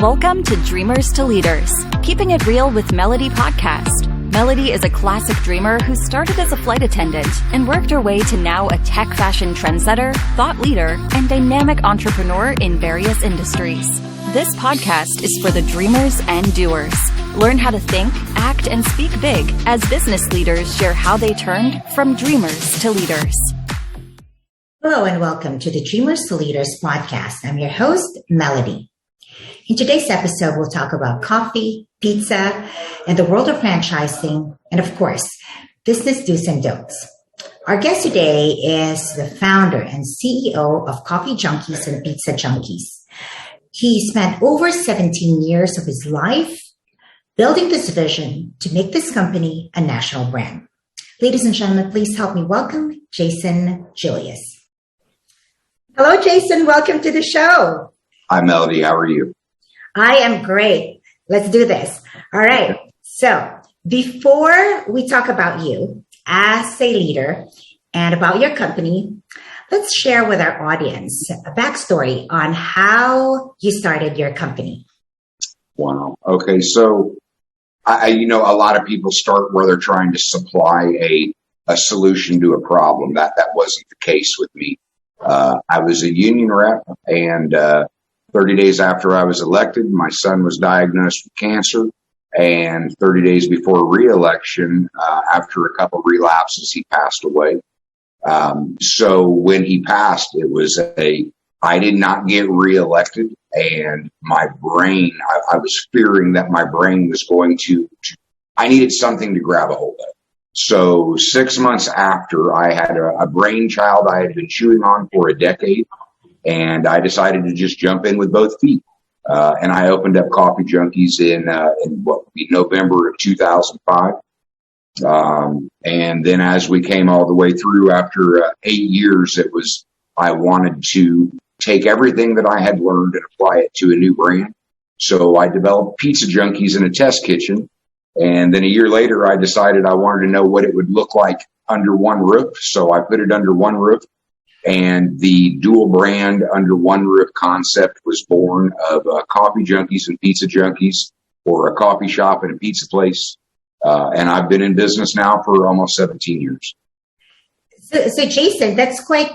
Welcome to Dreamers to Leaders, Keeping It Real with Melody podcast. Melody is a classic dreamer who started as a flight attendant and worked her way to now a tech fashion trendsetter, thought leader, and dynamic entrepreneur in various industries. This podcast is for the dreamers and doers. Learn how to think, act, and speak big as business leaders share how they turned from dreamers to leaders. Hello and welcome to the Dreamers to Leaders podcast. I'm your host, Melody. In today's episode, we'll talk about coffee, pizza, and the world of franchising, and of course, business do's and don'ts. Our guest today is the founder and CEO of CoffeeJunkiez and PizzaJunkiez. He spent over 17 years of his life building this vision to make this company a national brand. Ladies and gentlemen, please help me welcome Jason Julius. Hello, Jason. Welcome to the show. Hi, Melody. How are you? I am great. Let's do this. All right. So before we talk about you as a leader and about your company, let's share with our audience a backstory on how you started your company. Wow. Okay. So, a lot of people start where they're trying to supply a solution to a problem. That wasn't the case with me. I was a union rep, and 30 days after I was elected, my son was diagnosed with cancer. And 30 days before re-election, after a couple of relapses, he passed away. So when he passed, it was I did not get re-elected, and my brain, I was fearing that my brain was going I needed something to grab a hold of. So 6 months after, I had a brainchild I had been chewing on for a decade, and I decided to just jump in with both feet. And I opened up CoffeeJunkiez in what would be November of 2005. And then as we came all the way through after 8 years, I wanted to take everything that I had learned and apply it to a new brand. So I developed PizzaJunkiez in a test kitchen. And then a year later, I decided I wanted to know what it would look like under one roof. So I put it under one roof. And the dual brand under one roof concept was born of CoffeeJunkiez and PizzaJunkiez, or a coffee shop and a pizza place. And I've been in business now for almost 17 years. So Jason, that's quite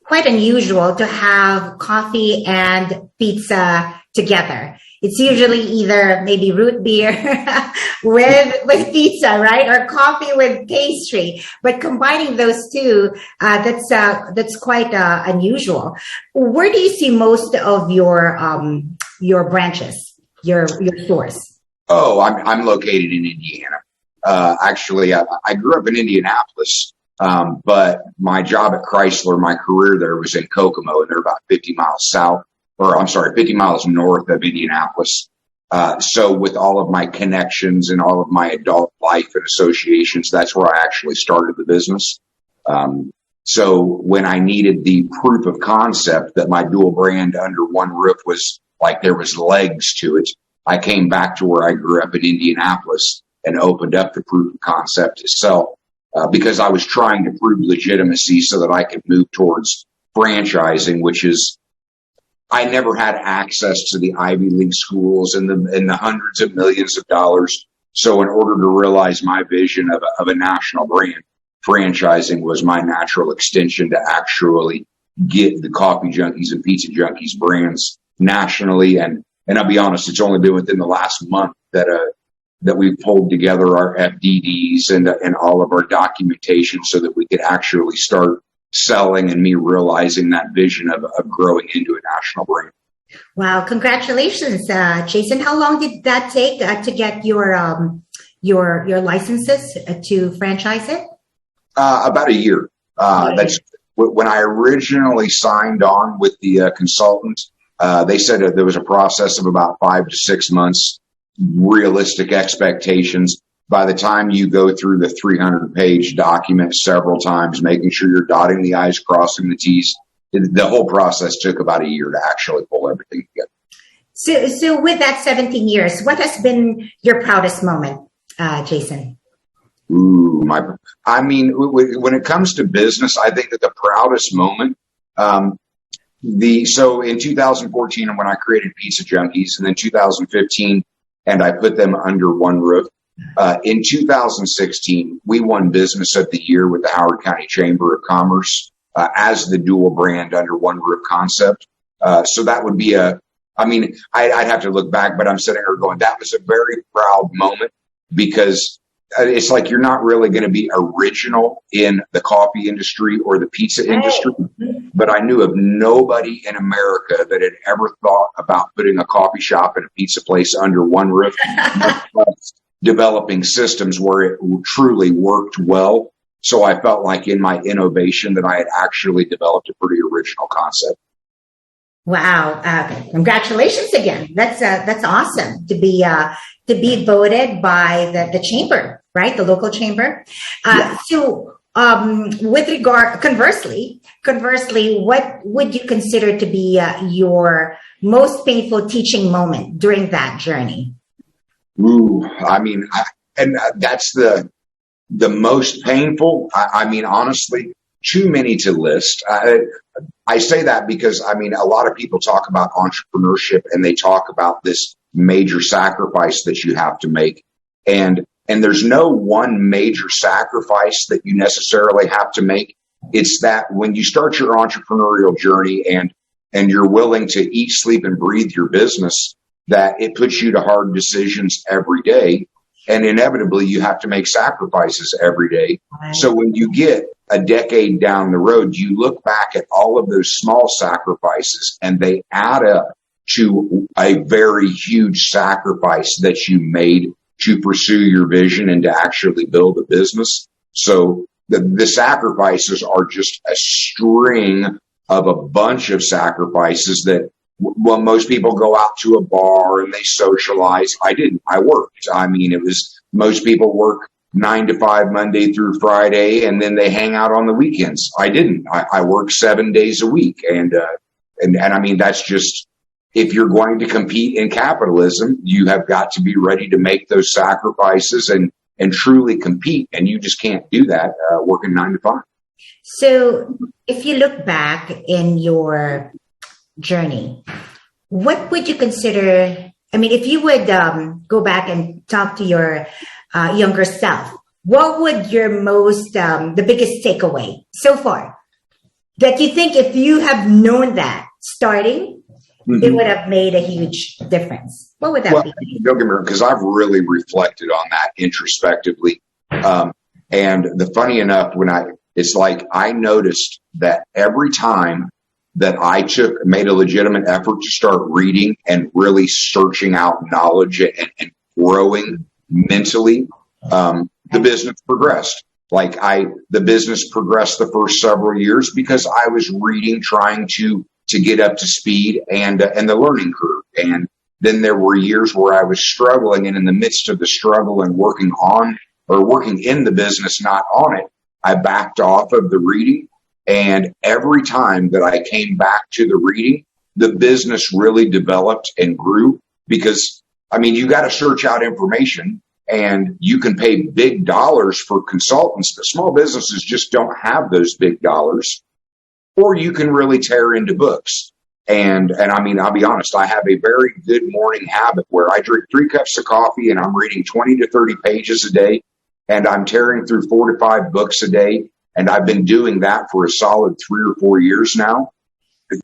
unusual to have coffee and pizza together. It's usually either maybe root beer with pizza, right? Or coffee with pastry. But combining those two, that's quite unusual. Where do you see most of your branches, your stores? Oh, I'm located in Indiana. Actually, I grew up in Indianapolis, but my job at Chrysler, my career there was in Kokomo, and they're about 50 miles north of Indianapolis. So with all of my connections and all of my adult life and associations, that's where I actually started the business. So when I needed the proof of concept that my dual brand under one roof was like there was legs to it, I came back to where I grew up in Indianapolis and opened up the proof of concept itself, because I was trying to prove legitimacy so that I could move towards franchising, which is, I never had access to the Ivy League schools and the hundreds of millions of dollars. So in order to realize my vision of a national brand, franchising was my natural extension to actually get the CoffeeJunkiez and PizzaJunkiez brands nationally. And I'll be honest, it's only been within the last month that we pulled together our FDDs and all of our documentation so that we could actually start selling, and me realizing that vision of growing into a national brand. Wow. Congratulations, Jason. How long did that take to get your licenses to franchise it? About a year. That's when I originally signed on with the consultant. They said that there was a process of about 5 to 6 months, realistic expectations. By the time you go through the 300-page document several times, making sure you're dotting the I's, crossing the T's, the whole process took about a year to actually pull everything together. So with that 17 years, what has been your proudest moment, Jason? Ooh, when it comes to business, I think that the proudest moment, So in 2014, when I created PizzaJunkiez, and then 2015, and I put them under one roof. In 2016, we won Business of the Year with the Howard County Chamber of Commerce as the dual brand under one roof concept. So that would be I'd have to look back, but I'm sitting here going, that was a very proud moment, because it's like you're not really going to be original in the coffee industry or the pizza industry. But I knew of nobody in America that had ever thought about putting a coffee shop and a pizza place under one roof, developing systems where it truly worked well. So I felt like in my innovation that I had actually developed a pretty original concept. Wow! Congratulations again. That's awesome to be voted by the chamber, right? The local chamber. Yeah. So, with regard, conversely, what would you consider to be your most painful teaching moment during that journey? Ooh, that's the most painful. Honestly, too many to list. I say that because, a lot of people talk about entrepreneurship and they talk about this major sacrifice that you have to make. And there's no one major sacrifice that you necessarily have to make. It's that when you start your entrepreneurial journey and you're willing to eat, sleep, and breathe your business, that it puts you to hard decisions every day. And inevitably, you have to make sacrifices every day. Right. So when you get a decade down the road, you look back at all of those small sacrifices and they add up to a very huge sacrifice that you made to pursue your vision and to actually build a business. So the sacrifices are just a string of a bunch of sacrifices that, well, most people go out to a bar and they socialize. I didn't. I worked. Most people work 9 to 5 Monday through Friday, and then they hang out on the weekends. I didn't. I work 7 days a week. And that's just, if you're going to compete in capitalism, you have got to be ready to make those sacrifices and truly compete. And you just can't do that working 9 to 5. So if you look back in your journey, what would you consider? If you would go back and talk to your younger self, what would your the biggest takeaway so far that you think if you have known that starting, it would have made a huge difference? What would that be? Don't get me wrong, because I've really reflected on that introspectively. And the funny enough, it's like I noticed that every time that I made a legitimate effort to start reading and really searching out knowledge and growing mentally, the business progressed. The business progressed the first several years because I was reading, trying to get up to speed and the learning curve. And then there were years where I was struggling, and in the midst of the struggle and working in the business, not on it, I backed off of the reading. And every time that I came back to the reading, the business really developed and grew because, you got to search out information and you can pay big dollars for consultants, but small businesses just don't have those big dollars. Or you can really tear into books. And I'll be honest, I have a very good morning habit where I drink 3 cups of coffee and I'm reading 20 to 30 pages a day, and I'm tearing through 4 to 5 books a day. And I've been doing that for a solid 3 or 4 years now.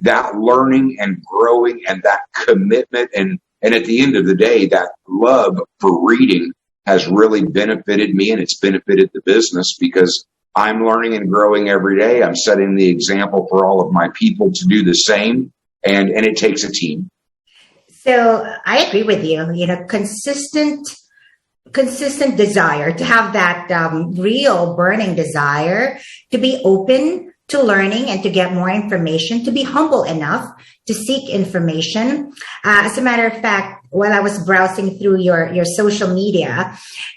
That learning and growing and that commitment and at the end of the day, that love for reading has really benefited me, and it's benefited the business because I'm learning and growing every day. I'm setting the example for all of my people to do the same, and it takes a team. So I agree with you. Consistent desire to have that real burning desire to be open to learning and to get more information, to be humble enough to seek information. As a matter of fact, while I was browsing through your social media,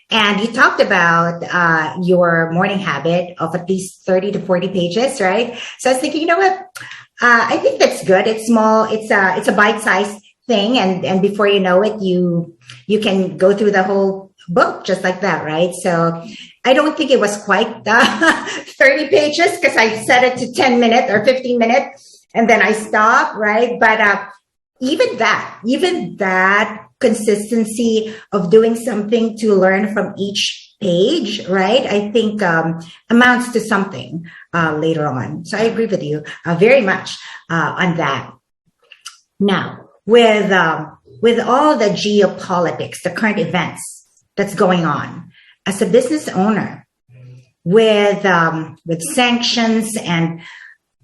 and you talked about your morning habit of at least 30 to 40 pages, right? So I was thinking, you know what? I think that's good. It's small. It's a bite-sized thing, and before you know it, you can go through the whole book just like that, right? So I don't think it was quite 30 pages because I set it to 10 minutes or 15 minutes. and then I stop, right? But even that consistency of doing something to learn from each page, right? I think amounts to something later on. So I agree with you very much on that. Now, with all the geopolitics, the current events that's going on, as a business owner, with sanctions and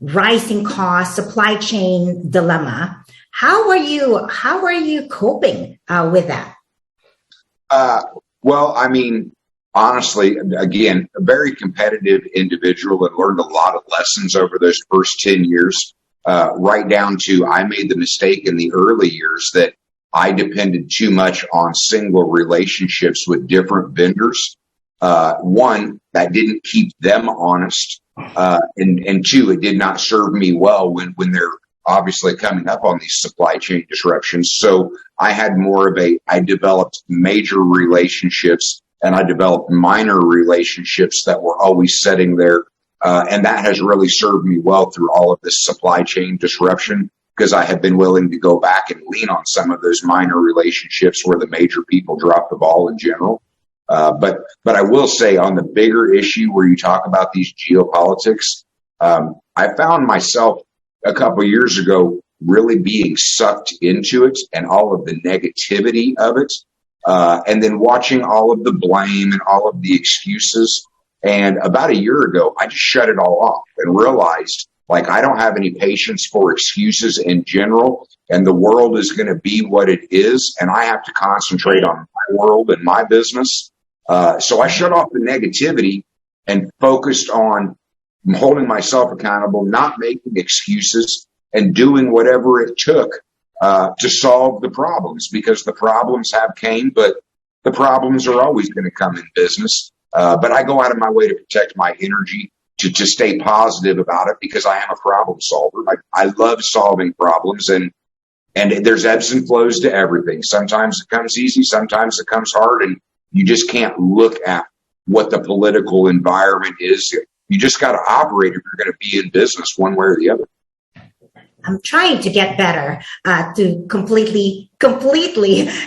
rising costs, supply chain dilemma, how are you coping with that? Well, I mean, honestly, again, a very competitive individual and learned a lot of lessons over those first 10 years, right down to I made the mistake in the early years that I depended too much on single relationships with different vendors. One, that didn't keep them honest. And two, it did not serve me well when they're obviously coming up on these supply chain disruptions. So I had I developed major relationships and I developed minor relationships that were always sitting there. And that has really served me well through all of this supply chain disruption, because I have been willing to go back and lean on some of those minor relationships where the major people drop the ball in general. But I will say on the bigger issue where you talk about these geopolitics, I found myself a couple of years ago really being sucked into it and all of the negativity of it. And then watching all of the blame and all of the excuses. And about a year ago, I just shut it all off and realized, like, I don't have any patience for excuses in general, and the world is going to be what it is, and I have to concentrate on my world and my business. So I shut off the negativity and focused on holding myself accountable, not making excuses, and doing whatever it took to solve the problems, because the problems have came, but the problems are always going to come in business. But I go out of my way to protect my energy to stay positive about it, because I am a problem solver. I love solving problems, and there's ebbs and flows to everything. Sometimes it comes easy, sometimes it comes hard, and you just can't look at what the political environment is. You just got to operate if you're going to be in business one way or the other. I'm trying to get better to completely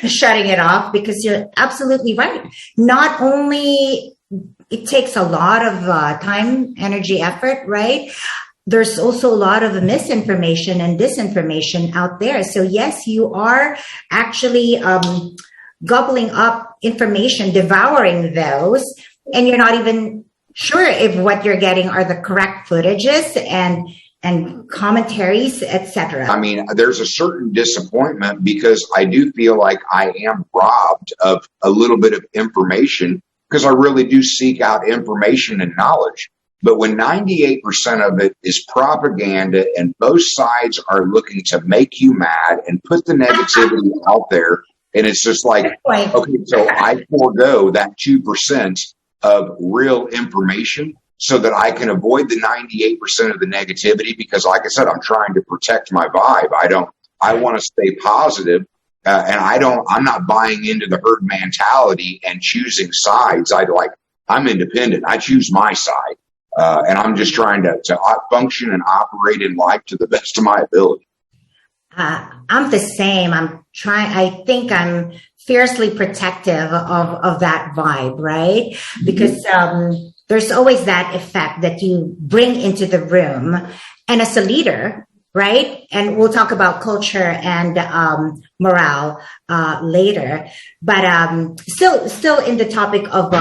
shutting it off, because you're absolutely right. Not only it takes a lot of time, energy, effort, right? There's also a lot of misinformation and disinformation out there. So yes, you are actually gobbling up information, devouring those, and you're not even sure if what you're getting are the correct footages and commentaries, etc. I mean, there's a certain disappointment, because I do feel like I am robbed of a little bit of information, because I really do seek out information and knowledge. But when 98% of it is propaganda and both sides are looking to make you mad and put the negativity out there, and it's just like, okay, so I forego that 2% of real information so that I can avoid the 98% of the negativity, because like I said, I'm trying to protect my vibe. I want to stay positive, and I'm not buying into the herd mentality and choosing sides. I'm independent. I choose my side. And I'm just trying to function and operate in life to the best of my ability. I'm the same. I think I'm fiercely protective of that vibe, right? Because there's always that effect that you bring into the room. And as a leader, right? And we'll talk about culture and morale later. But still in the topic of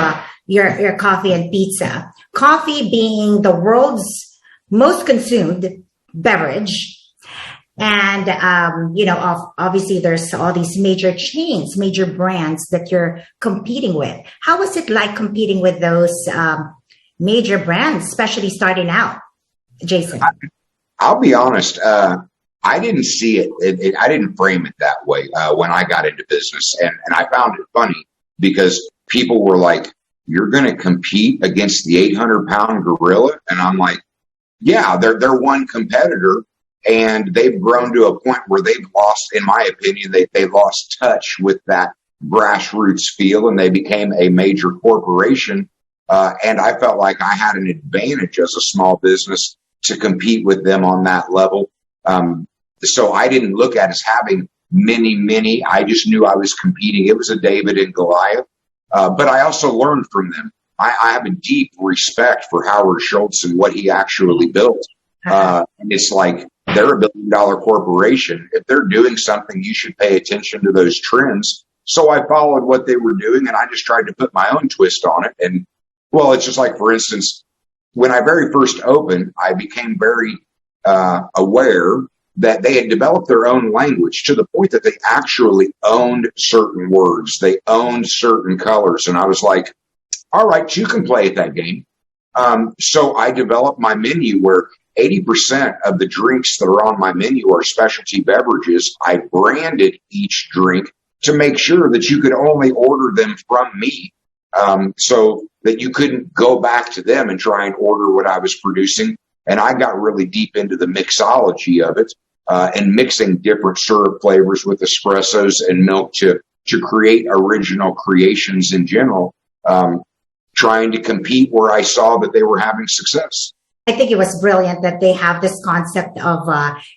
your coffee and pizza. Coffee being the world's most consumed beverage. And, obviously there's all these major chains, major brands that you're competing with. How was it like competing with those major brands, especially starting out, Jason? I'll be honest. I didn't see it. I didn't frame it that way when I got into business. And I found it funny, because people were like, you're going to compete against the 800-pound gorilla? And I'm like, yeah, they're one competitor. And they've grown to a point where they've lost, in my opinion, they lost touch with that grassroots feel, and they became a major corporation. And I felt like I had an advantage as a small business to compete with them on that level. So I didn't look at as having many. I just knew I was competing. It was a David and Goliath. But I also learned from them. I have a deep respect for Howard Schultz and what he actually built. And it's like, they're $1 billion corporation. If they're doing something, you should pay attention to those trends. So I followed what they were doing, and I just tried to put my own twist on it. And, well, it's just like, for instance, when I very first opened, I became very aware that they had developed their own language to the point that they actually owned certain words. They owned certain colors. And I was like, all right, you can play at that game. So I developed my menu where 80% of the drinks that are on my menu are specialty beverages. I branded each drink to make sure that you could only order them from me, so that you couldn't go back to them and try and order what I was producing. And I got really deep into the mixology of it, and mixing different syrup flavors with espressos and milk to create original creations in general, trying to compete where I saw that they were having success. I think it was brilliant that they have this concept of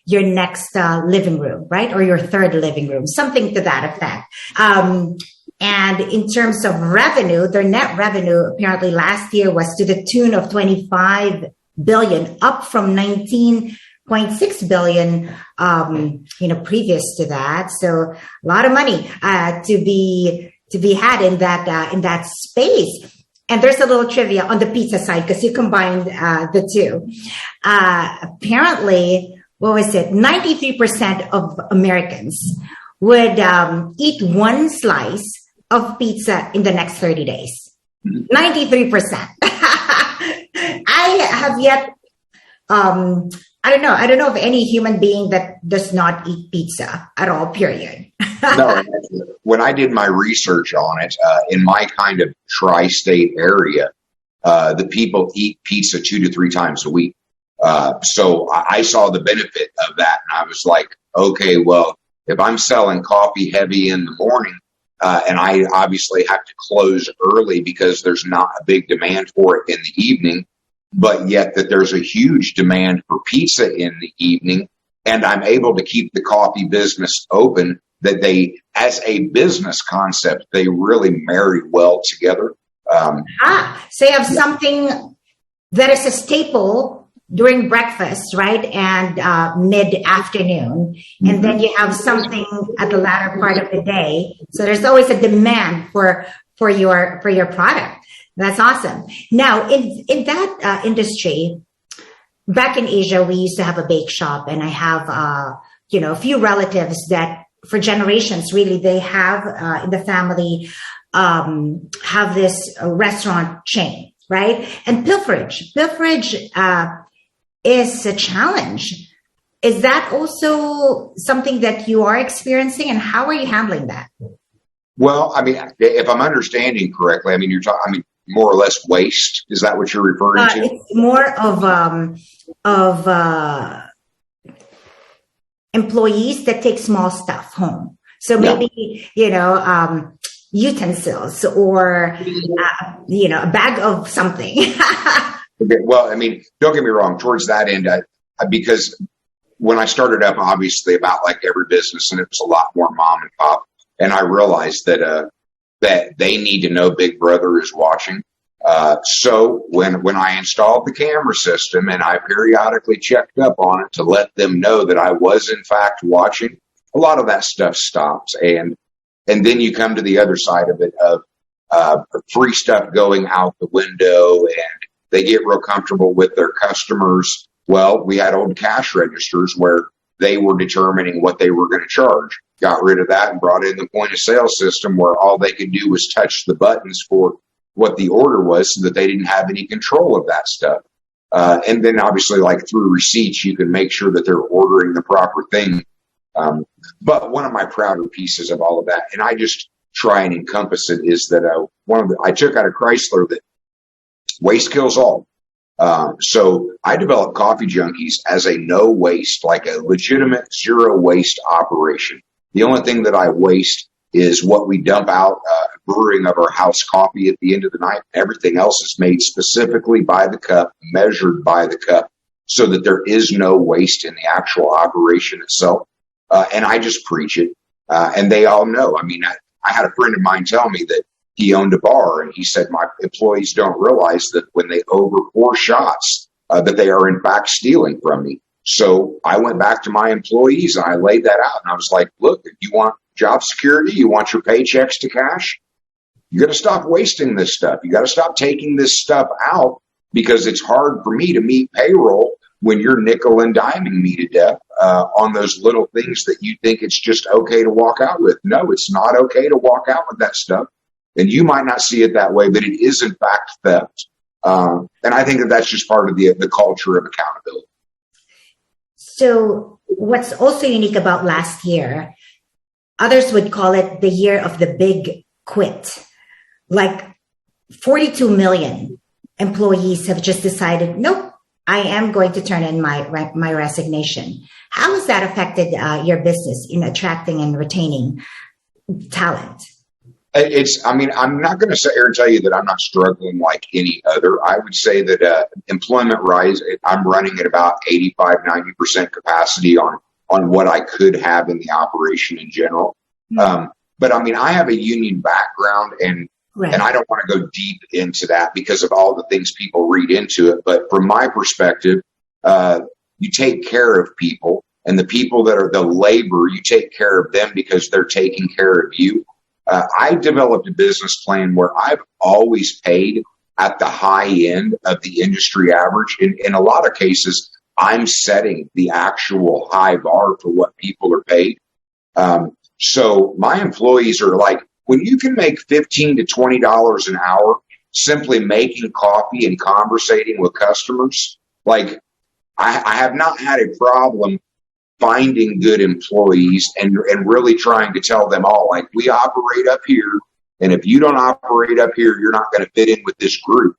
your next living room, right? Or your third living room, something to that effect. And in terms of revenue, their net revenue apparently last year was to the tune of 25 billion, up from 19.6 billion, previous to that. So a lot of money to be had in that space. And there's a little trivia on the pizza side because you combined the two. Apparently, 93% of Americans would eat one slice of pizza in the next 30 days. 93%. I have yet, I don't know of any human being that does not eat pizza at all, period. No, when I did my research on it, in my kind of tri-state area, the people eat pizza 2 to 3 times a week. So I saw the benefit of that, and I was like, okay, well, if I'm selling coffee heavy in the morning, and I obviously have to close early because there's not a big demand for it in the evening, but yet that there's a huge demand for pizza in the evening, and I'm able to keep the coffee business open, that they, as a business concept, they really marry well together. So you have something that is a staple during breakfast, right? And mid-afternoon. And then you have something at the latter part of the day. So there's always a demand for your product. That's awesome. Now, in that industry, back in Asia, we used to have a bake shop, and I have, a few relatives that for generations, really, they have in the family have this restaurant chain, right? And pilferage is a challenge. Is that also something that you are experiencing, and how are you handling that? Well, I mean, if I'm understanding correctly, I mean, you're talking, more or less waste. Is that what you're referring to? It's more of employees that take small stuff home. So maybe, utensils or, a bag of something. Okay, well, I mean, don't get me wrong. Towards that end, because when I started up, obviously, about like every business, and it was a lot more mom and pop, and I realized that that they need to know Big Brother is watching. So when I installed the camera system and I periodically checked up on it to let them know that I was in fact watching, a lot of that stuff stops. And then you come to the other side of it of free stuff going out the window, and they get real comfortable with their customers. Well, we had old cash registers where they were determining what they were going to charge. Got rid of that and brought in the point of sale system where all they could do was touch the buttons for what the order was, so that they didn't have any control of that stuff. And then obviously, like through receipts, you can make sure that they're ordering the proper thing. But one of my prouder pieces of all of that, and I just try and encompass it, is that I took out of Chrysler that waste kills all. So I developed CoffeeJunkiez as a no waste, like a legitimate zero waste operation. The only thing that I waste is what we dump out, brewing of our house coffee at the end of the night. Everything else is made specifically by the cup, measured by the cup, so that there is no waste in the actual operation itself. And I just preach it. And they all know. I mean, I had a friend of mine tell me that he owned a bar, and he said, my employees don't realize that when they overpour shots, that they are in fact stealing from me. So I went back to my employees and I laid that out. And I was like, look, if you want job security, you want your paychecks to cash, you got to stop wasting this stuff. You got to stop taking this stuff out, because it's hard for me to meet payroll when you're nickel and diming me to death on those little things that you think it's just okay to walk out with. No, it's not okay to walk out with that stuff. And you might not see it that way, but it is in fact theft. And I think that that's just part of the culture of accountability. So what's also unique about last year, others would call it the year of the big quit. Like 42 million employees have just decided, nope, I am going to turn in my resignation. How has that affected your business in attracting and retaining talent? I'm not going to sit here and tell you that I'm not struggling like any other. I would say that employment rise, I'm running at about 85, 90% capacity on what I could have in the operation in general. Mm-hmm. But I mean, I have a union background, and I don't want to go deep into that because of all the things people read into it. But from my perspective, you take care of people, and the people that are the labor, you take care of them because they're taking care of you. I developed a business plan where I've always paid at the high end of the industry average. In a lot of cases, I'm setting the actual high bar for what people are paid. So my employees are like, when you can make $15 to $20 an hour simply making coffee and conversating with customers, like I have not had a problem finding good employees and really trying to tell them all, like, we operate up here, and if you don't operate up here, you're not going to fit in with this group.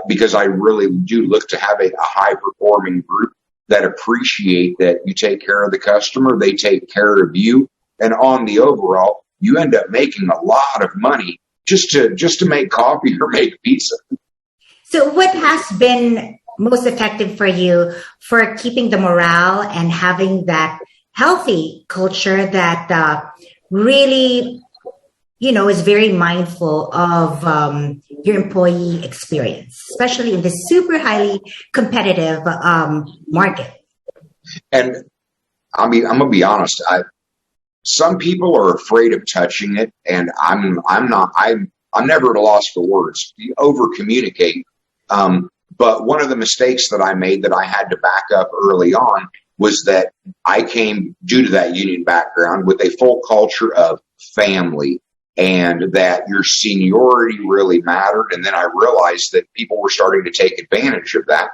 Because I really do look to have a high performing group that appreciate that you take care of the customer, they take care of you, and on the overall, you end up making a lot of money just to make coffee or make pizza. So what has been most effective for you for keeping the morale and having that healthy culture that really, is very mindful of your employee experience, especially in this super highly competitive market? And I mean, I'm gonna be honest. Some people are afraid of touching it, and I'm not. I'm never at a loss for words. You over communicate. But one of the mistakes that I made that I had to back up early on was that I came, due to that union background, with a full culture of family, and that your seniority really mattered. And then I realized that people were starting to take advantage of that.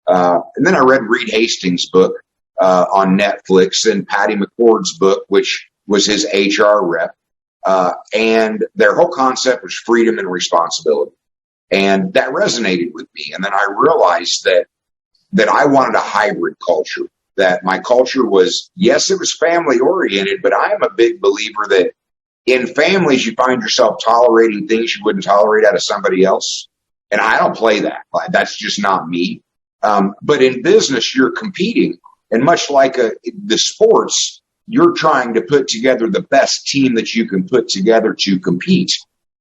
And then I read Reed Hastings' book on Netflix, and Patty McCord's book, which was his HR rep. And their whole concept was freedom and responsibility. And that resonated with me. And then I realized that I wanted a hybrid culture, that my culture was, yes, it was family oriented, but I am a big believer that in families, you find yourself tolerating things you wouldn't tolerate out of somebody else. And I don't play that. That's just not me. But in business, you're competing. And much like the sports, you're trying to put together the best team that you can put together to compete.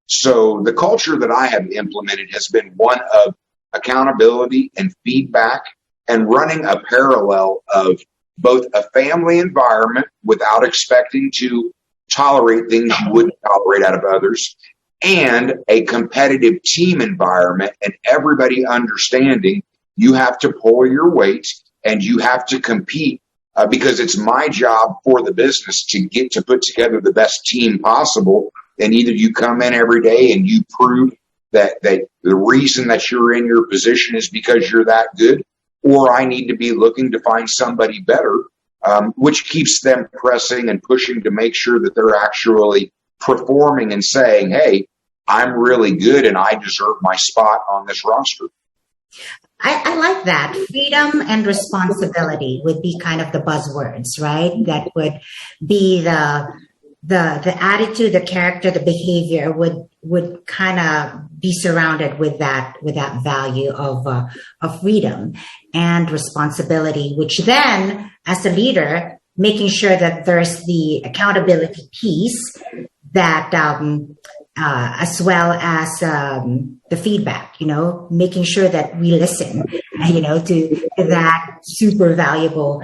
So the culture that I have implemented has been one of accountability and feedback, and running a parallel of both a family environment without expecting to tolerate things you wouldn't tolerate out of others, and a competitive team environment, and everybody understanding you have to pull your weight and you have to compete because it's my job for the business to get to put together the best team possible. And either you come in every day and you prove that the reason that you're in your position is because you're that good, or I need to be looking to find somebody better, which keeps them pressing and pushing to make sure that they're actually performing and saying, hey, I'm really good and I deserve my spot on this roster. I like that. Freedom and responsibility would be kind of the buzzwords, right? That would be the the attitude, the character, the behavior would kind of be surrounded with that value of freedom and responsibility, which then, as a leader, making sure that there's the accountability piece, that as well as the feedback, making sure that we listen, to that super valuable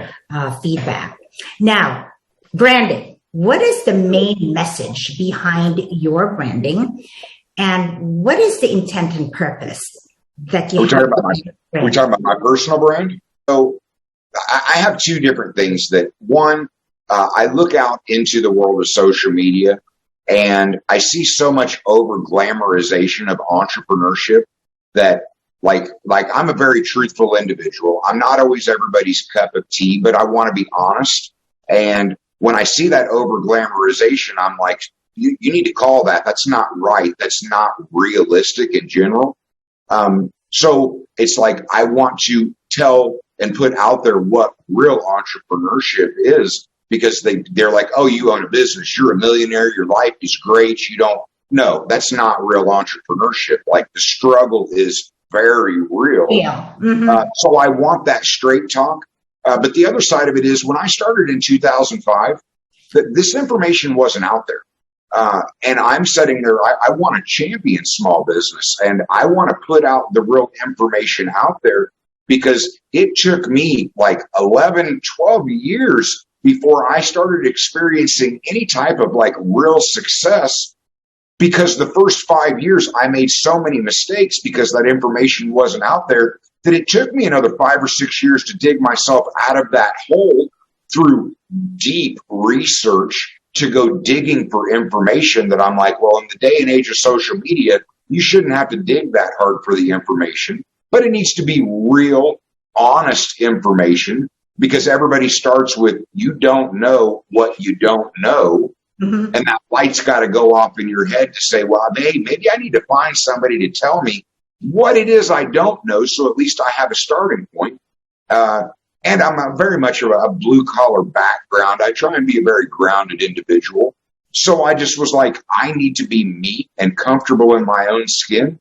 feedback. Now, branding. What is the main message behind your branding, and what is the intent and purpose that you have? We're talking about my personal brand. So I have two different things. That one, I look out into the world of social media, and I see so much over glamorization of entrepreneurship that like I'm a very truthful individual. I'm not always everybody's cup of tea, but I want to be honest. And when I see that over glamorization, I'm like, you need to call that. That's not right. That's not realistic in general. So it's like, I want to tell and put out there what real entrepreneurship is, because they're like, oh, you own a business. You're a millionaire. Your life is great. You don't. No, that's not real entrepreneurship. Like, the struggle is very real. Yeah. Mm-hmm. So I want that straight talk. But the other side of it is, when I started in 2005, this information wasn't out there. And I'm sitting there, I want to champion small business, and I want to put out the real information out there, because it took me like 11, 12 years before I started experiencing any type of like real success, because the first 5 years I made so many mistakes because that information wasn't out there, that it took me another 5 or 6 years to dig myself out of that hole through deep research, to go digging for information that I'm like, well, in the day and age of social media, you shouldn't have to dig that hard for the information, but it needs to be real, honest information, because everybody starts with, you don't know what you don't know. Mm-hmm. And that light's got to go off in your head to say, well, hey, maybe I need to find somebody to tell me what it is I don't know, so at least I have a starting point. And I'm very much of a blue-collar background. I try and be a very grounded individual. So I just was like, I need to be me and comfortable in my own skin.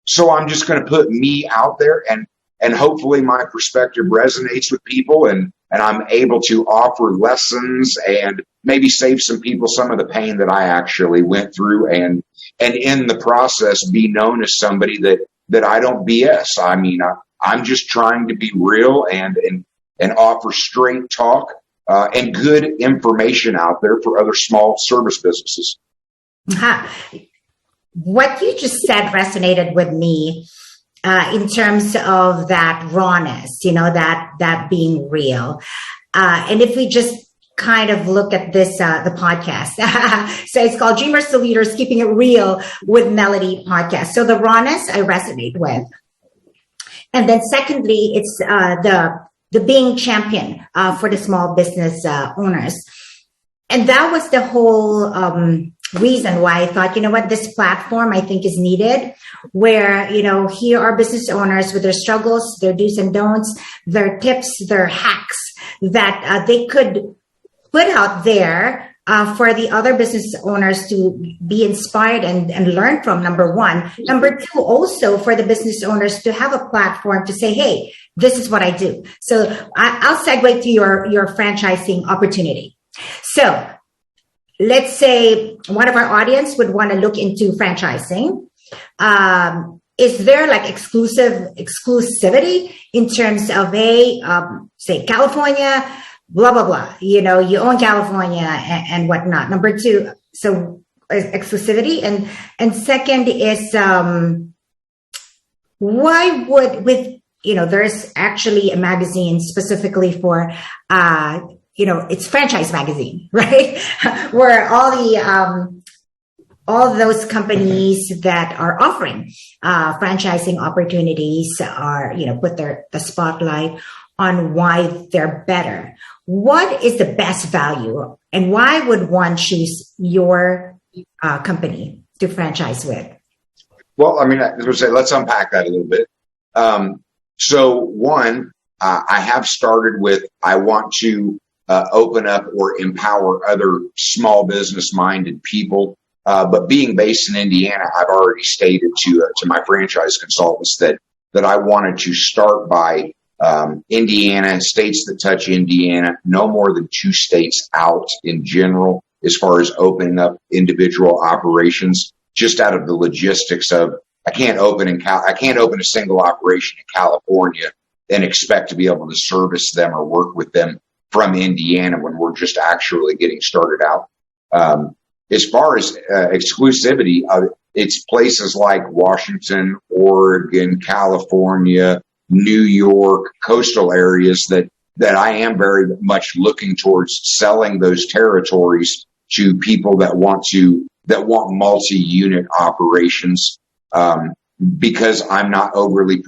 So I'm just going to put me out there, and hopefully my perspective resonates with people, and I'm able to offer lessons and maybe save some people some of the pain that I actually went through, and in the process be known as somebody that I don't BS. I mean, I'm just trying to be real and offer straight talk and good information out there for other small service businesses. What you just said resonated with me in terms of that rawness, that being real. And if we just kind of look at this, the podcast, so it's called Dreamers to Leaders, Keeping It Real with Melody podcast. So the rawness I resonate with. And then secondly, it's the being champion for the small business owners. And that was the whole reason why I thought, this platform I think is needed, where, here are business owners with their struggles, their do's and don'ts, their tips, their hacks that they could put out there for the other business owners to be inspired and learn from, number one. Number two, also for the business owners to have a platform to say, hey, this is what I do. So I'll segue to your franchising opportunity. So let's say one of our audience would want to look into franchising. Is there like exclusivity in terms of say California, blah, blah, blah, you own California and whatnot. Number two, so exclusivity. And second is, why would there's actually a magazine specifically for, it's franchise magazine, right? Where all those companies that are offering franchising opportunities are, put the spotlight on why they're better. What is the best value, and why would one choose your company to franchise with? Well, I mean, I was going to say, let's unpack that a little bit. So one, I have started with, I want to open up or empower other small business minded people. But being based in Indiana, I've already stated to my franchise consultants that I wanted to start by Indiana, states that touch Indiana, no more than 2 states out in general, as far as opening up individual operations, just out of the logistics of I can't open a single operation in California and expect to be able to service them or work with them from Indiana when we're just actually getting started out. As far as exclusivity, it's places like Washington, Oregon, California, New York, coastal areas that I am very much looking towards selling those territories to people that want multi-unit operations, because I'm not overly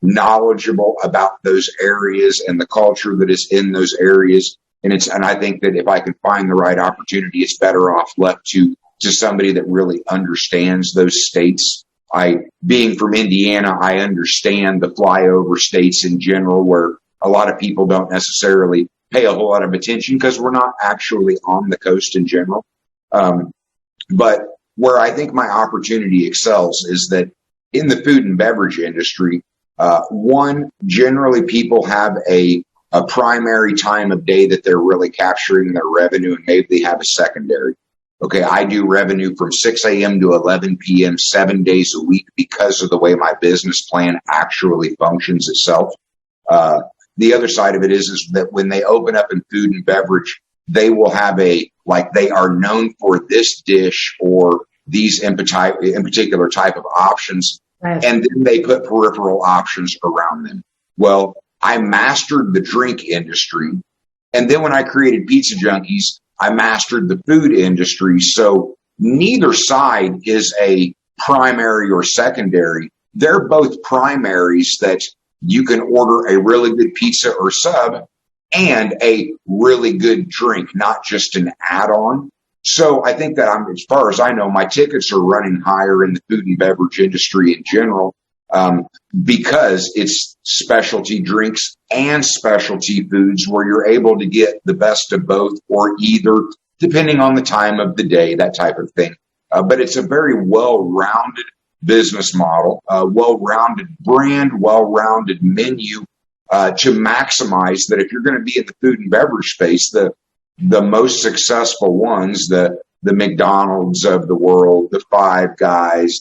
knowledgeable about those areas and the culture that is in those areas. And I think that if I can find the right opportunity, it's better off left to somebody that really understands those states. Being from Indiana, I understand the flyover states in general, where a lot of people don't necessarily pay a whole lot of attention because we're not actually on the coast in general. But where I think my opportunity excels is that in the food and beverage industry, generally people have a primary time of day that they're really capturing their revenue, and maybe they have a secondary. Okay, I do revenue from 6 a.m. to 11 p.m. 7 days a week because of the way my business plan actually functions itself. The other side of it is that when they open up in food and beverage, they will have they are known for this dish or these in particular type of options. Right. And then they put peripheral options around them. Well, I mastered the drink industry. And then when I created PizzaJunkiez, I mastered the food industry. So neither side is a primary or secondary. They're both primaries that you can order a really good pizza or sub and a really good drink, not just an add-on. So I think that as far as I know, my tickets are running higher in the food and beverage industry in general, because it's specialty drinks and specialty foods where you're able to get the best of both or either, depending on the time of the day, that type of thing. But it's a very well-rounded business model, well-rounded brand, well-rounded menu, to maximize that. If you're going to be in the food and beverage space, the most successful ones, the McDonald's of the world, the Five Guys,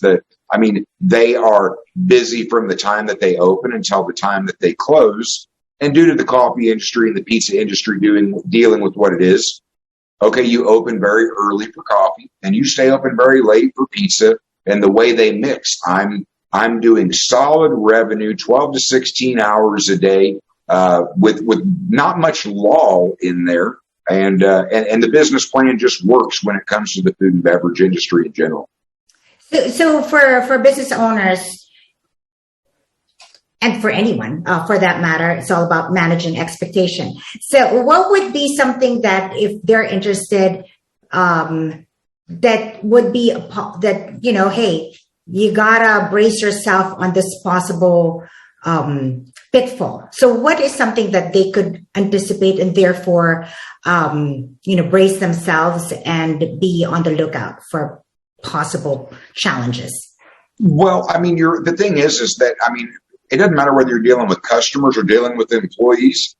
they are busy from the time that they open until the time that they close. And due to the coffee industry and the pizza industry dealing with what it is, okay, you open very early for coffee and you stay open very late for pizza. And the way they mix, I'm doing solid revenue, 12 to 16 hours a day, with not much lull in there. And the business plan just works when it comes to the food and beverage industry in general. So for business owners, and for anyone, for that matter, it's all about managing expectation. So what would be something that if they're interested, that would be hey, you gotta brace yourself on this possible pitfall. So what is something that they could anticipate and therefore, brace themselves and be on the lookout for possible challenges? Well, the thing is that, it doesn't matter whether you're dealing with customers or dealing with employees.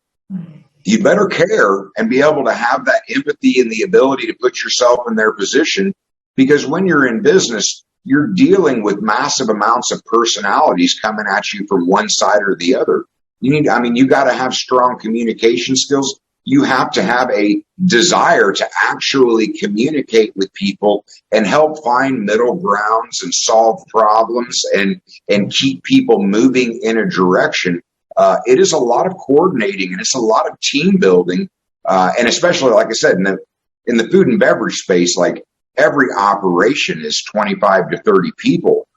You better care and be able to have that empathy and the ability to put yourself in their position, because when you're in business, you're dealing with massive amounts of personalities coming at you from one side or the other. You got to have strong communication skills. You have to have a desire to actually communicate with people and help find middle grounds and solve problems and keep people moving in a direction. It is a lot of coordinating and it's a lot of team building. And especially, like I said, in the food and beverage space, like every operation is 25 to 30 people.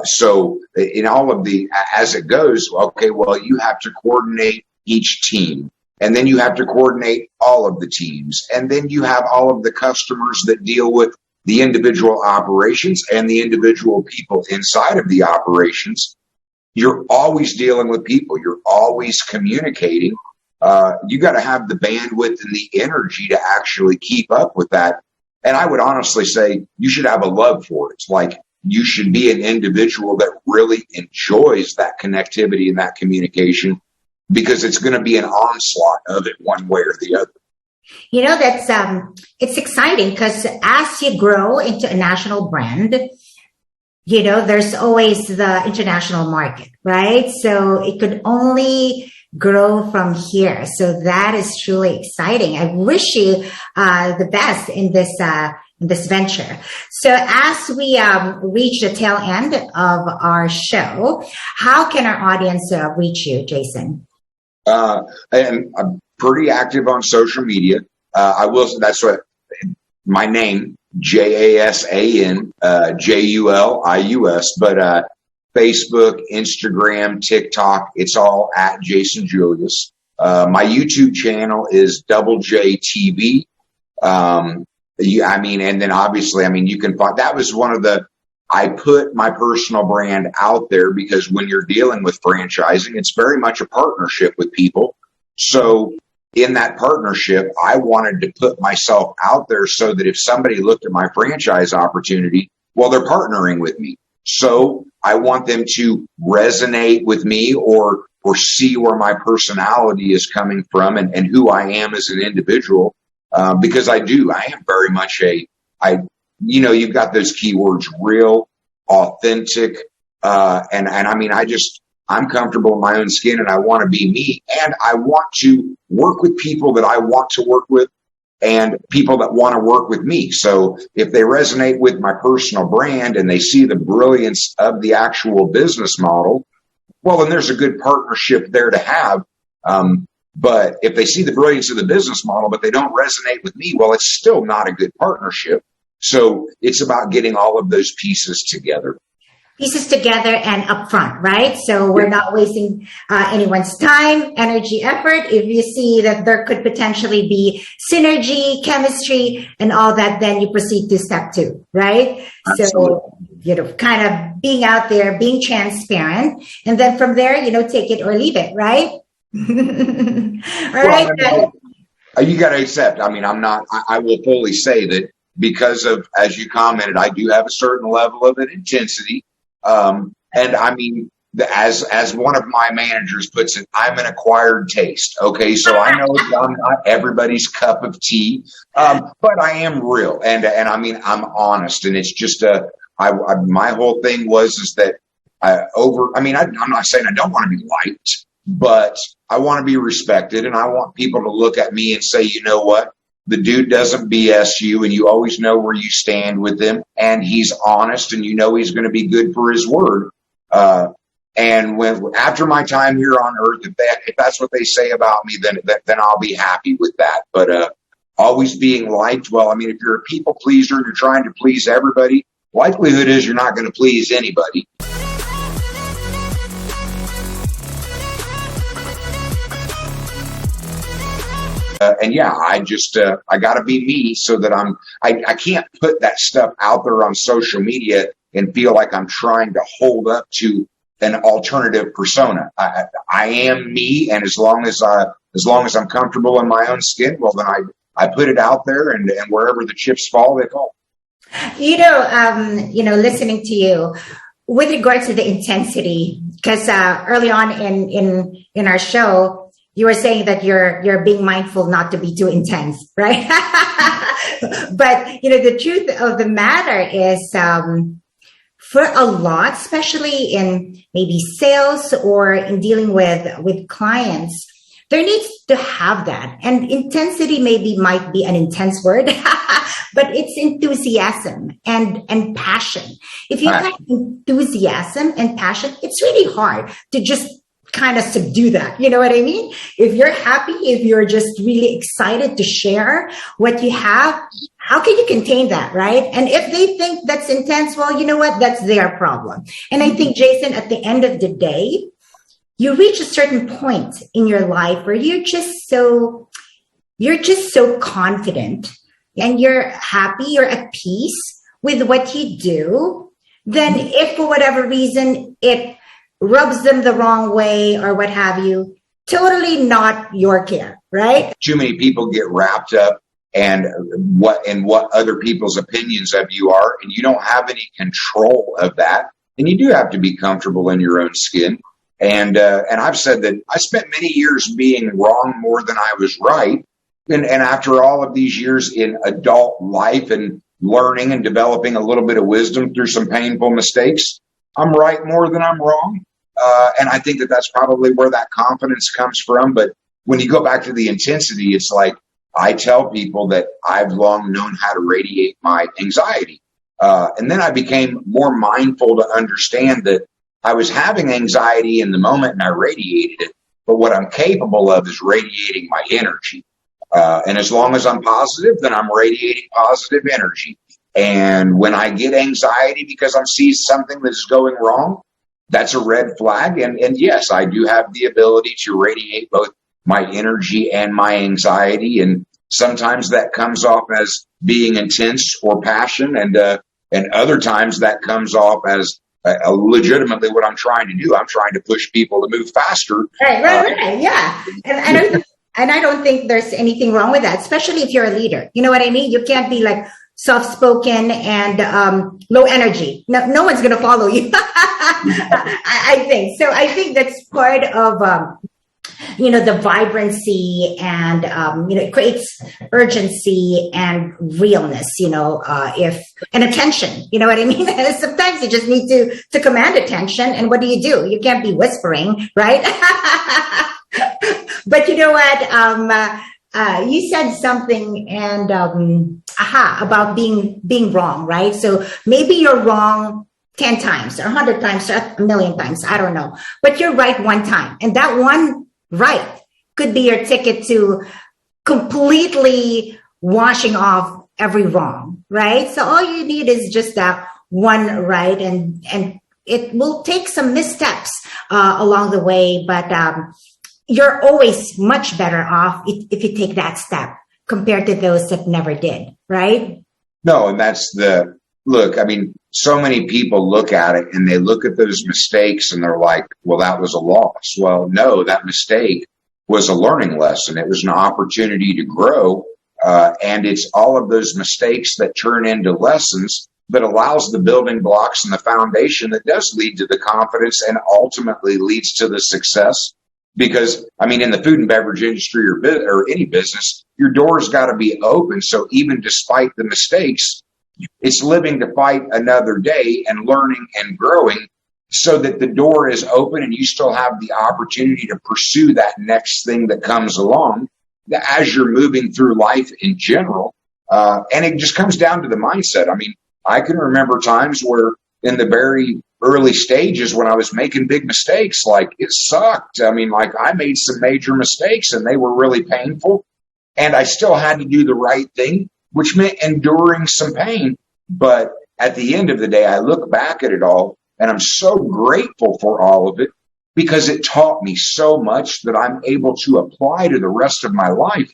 So in all of as it goes, okay, well, you have to coordinate each team. And then you have to coordinate all of the teams. And then you have all of the customers that deal with the individual operations and the individual people inside of the operations. You're always dealing with people. You're always communicating. you got to have the bandwidth and the energy to actually keep up with that. And I would honestly say you should have a love for it. It's like you should be an individual that really enjoys that connectivity and that communication, because it's going to be an onslaught of it one way or the other. That's it's exciting because as you grow into a national brand, there's always the international market, right? So it could only grow from here. So that is truly exciting. I wish you the best in this venture. So as we reach the tail end of our show, how can our audience reach you, Jason? And I'm pretty active on social media. I will say that's what my name, Jasan, Julius, but Facebook, Instagram, TikTok, it's all at Jason Julius. My YouTube channel is Double J TV. And then obviously, you can find, that was one of I put my personal brand out there because when you're dealing with franchising, it's very much a partnership with people. So in that partnership, I wanted to put myself out there so that if somebody looked at my franchise opportunity, well, they're partnering with me. So I want them to resonate with me or see where my personality is coming from and who I am as an individual. Because I am very much you've got those keywords, real, authentic. I'm comfortable in my own skin and I want to be me. And I want to work with people that I want to work with and people that want to work with me. So if they resonate with my personal brand and they see the brilliance of the actual business model, well, then there's a good partnership there to have. But if they see the brilliance of the business model, but they don't resonate with me, well, it's still not a good partnership. So it's about getting all of those pieces together. And upfront, right? So we're not wasting anyone's time, energy, effort. If you see that there could potentially be synergy, chemistry, and all that, then you proceed to step 2, right? Absolutely. So, kind of being out there, being transparent, and then from there, take it or leave it, right? All right. You got to accept. I will fully say that because of, as you commented, I do have a certain level of an intensity. As one of my managers puts it, I'm an acquired taste. Okay. So I know I'm not everybody's cup of tea. But I am real. I'm honest. And it's just, my whole thing is that I'm not saying I don't want to be liked, but I want to be respected. And I want people to look at me and say, you know what? The dude doesn't BS you and you always know where you stand with him and he's honest and he's going to be good for his word. And after my time here on earth, if that's what they say about me, then I'll be happy with that. But, always being liked. Well, if you're a people pleaser and you're trying to please everybody, likelihood is you're not going to please anybody. I got to be me so that I can't put that stuff out there on social media and feel like I'm trying to hold up to an alternative persona. I am me. And as long as I'm comfortable in my own skin, well, then I put it out there and wherever the chips fall, they fall. Listening to you with regards to the intensity, because early on in our show, you were saying that you're being mindful not to be too intense, right? But, the truth of the matter is, for a lot, especially in maybe sales or in dealing with clients, there needs to have that. And intensity might be an intense word, but it's enthusiasm and passion. If you have enthusiasm and passion, it's really hard to just kind of subdue that. You know what I mean? If you're happy, if you're just really excited to share what you have, how can you contain that, right? And if they think that's intense, well, you know what? That's their problem. And I think, Jason, at the end of the day, you reach a certain point in your life where you're just so confident and you're happy, you're at peace with what you do. Then if for whatever reason it rubs them the wrong way or what have you, totally not your care, right? Too many people get wrapped up and what other people's opinions of you are, and you don't have any control of that. And you do have to be comfortable in your own skin. And I've said that I spent many years being wrong more than I was right. And after all of these years in adult life and learning and developing a little bit of wisdom through some painful mistakes, I'm right more than I'm wrong. And I think that that's probably where that confidence comes from. But when you go back to the intensity, it's like I tell people that I've long known how to radiate my anxiety. And then I became more mindful to understand that I was having anxiety in the moment and I radiated it. But what I'm capable of is radiating my energy. And as long as I'm positive, then I'm radiating positive energy. And when I get anxiety because I'm seeing something that's going wrong, that's a red flag. And yes, I do have the ability to radiate both my energy and my anxiety. And sometimes that comes off as being intense or passion. And other times that comes off as legitimately what I'm trying to do. I'm trying to push people to move faster. Right. Yeah. And I don't think there's anything wrong with that, especially if you're a leader. You know what I mean? You can't be like soft-spoken and low energy. No one's going to follow you. I think. So I think that's part of, the vibrancy and, it creates urgency and realness, and attention. You know what I mean? Sometimes you just need to command attention. And what do? You can't be whispering, right? But you know what? You said something and about being wrong, right? So maybe you're wrong 10 times or 100 times or a million times. I don't know. But you're right one time. And that one right could be your ticket to completely washing off every wrong, right? So all you need is just that one right. And it will take some missteps along the way. But you're always much better off if you take that step compared to those that never did, right? No, and that's look, I mean, so many people look at it and they look at those mistakes and they're like, well, that was a loss. Well, no, that mistake was a learning lesson. It was an opportunity to grow. And it's all of those mistakes that turn into lessons that allows the building blocks and the foundation that does lead to the confidence and ultimately leads to the success. Because, I mean, in the food and beverage industry or any business, your door's got to be open. So even despite the mistakes, it's living to fight another day and learning and growing so that the door is open and you still have the opportunity to pursue that next thing that comes along as you're moving through life in general. And it just comes down to the mindset. I mean, I can remember times where in the very early stages when I was making big mistakes, like it sucked. I mean, like I made some major mistakes and they were really painful and I still had to do the right thing, which meant enduring some pain. But at the end of the day, I look back at it all and I'm so grateful for all of it because it taught me so much that I'm able to apply to the rest of my life.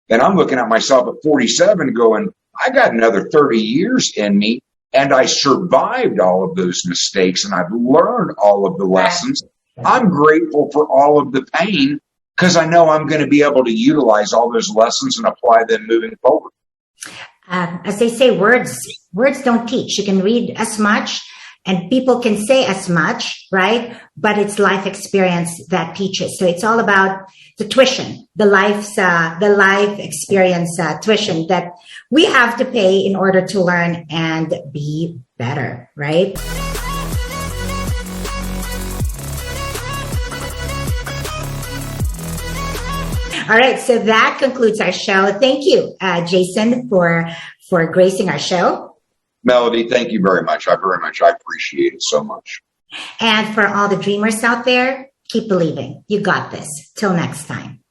And I'm looking at myself at 47 going, I got another 30 years in me. And I survived all of those mistakes and I've learned all of the lessons. I'm grateful for all of the pain because I know I'm going to be able to utilize all those lessons and apply them moving forward. As they say, words don't teach. You can read as much and people can say as much, right? But it's life experience that teaches. So it's all about the tuition, the life experience tuition that we have to pay in order to learn and be better, right? All right, so that concludes our show. Thank you, Jason, for gracing our show. Melody, thank you very much. I appreciate it so much. And for all the dreamers out there, keep believing. You got this. Till next time.